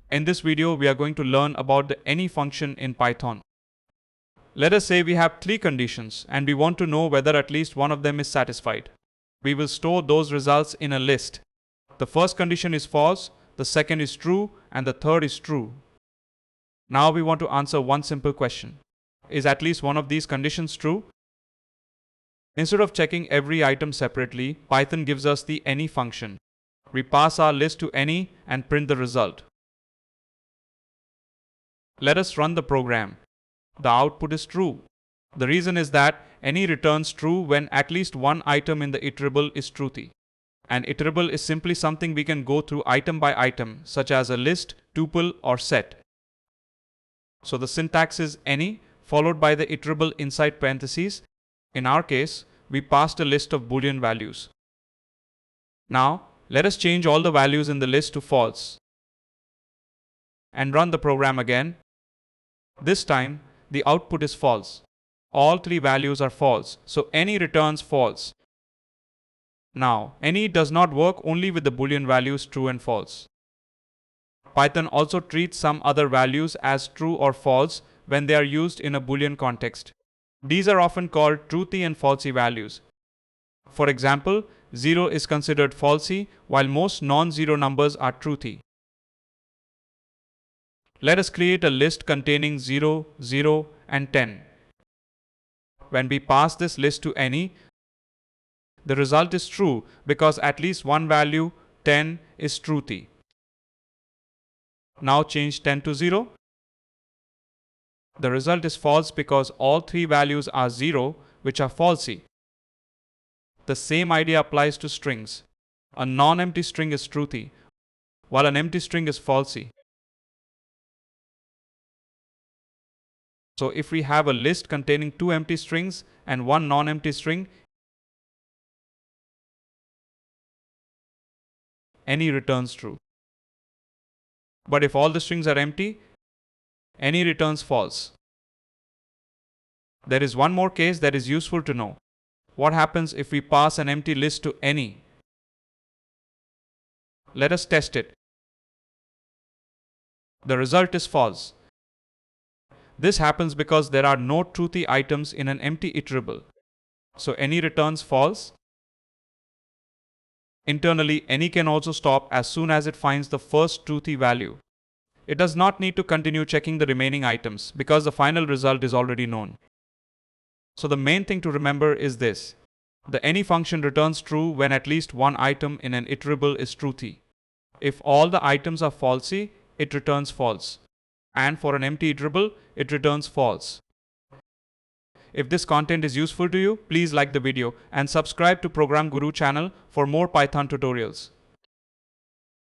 In this video, we are going to learn about the any function in Python. Let us say we have three conditions and we want to know whether at least one of them is satisfied. We will store those results in a list. The first condition is false, the second is true, and the third is true. Now we want to answer one simple question. Is at least one of these conditions true? Instead of checking every item separately, Python gives us the any function. We pass our list to any and print the result. Let us run the program. The output is true. The reason is that any returns true when at least one item in the iterable is truthy. An iterable is simply something we can go through item by item, such as a list, tuple, or set. So the syntax is any followed by the iterable inside parentheses. In our case, we passed a list of Boolean values. Now, let us change all the values in the list to false and run the program again. This time, the output is false. All three values are false, so any returns false. Now, any does not work only with the Boolean values true and false. Python also treats some other values as true or false when they are used in a Boolean context. These are often called truthy and falsy values. For example, 0 is considered falsy while most non-zero numbers are truthy. Let us create a list containing 0, 0, and 10. When we pass this list to any, the result is true because at least one value, 10, is truthy. Now change 10 to 0. The result is false because all three values are 0, which are falsy. The same idea applies to strings. A non-empty string is truthy, while an empty string is falsy. So if we have a list containing two empty strings and one non-empty string, any returns true. But if all the strings are empty, any returns false. There is one more case that is useful to know. What happens if we pass an empty list to any? Let us test it. The result is false. This happens because there are no truthy items in an empty iterable. So any returns false. Internally, any can also stop as soon as it finds the first truthy value. It does not need to continue checking the remaining items because the final result is already known. So the main thing to remember is this. The any function returns true when at least one item in an iterable is truthy. If all the items are falsy, it returns false. And for an empty iterable, it returns false. If this content is useful to you, please like the video and subscribe to Program Guru channel for more Python tutorials.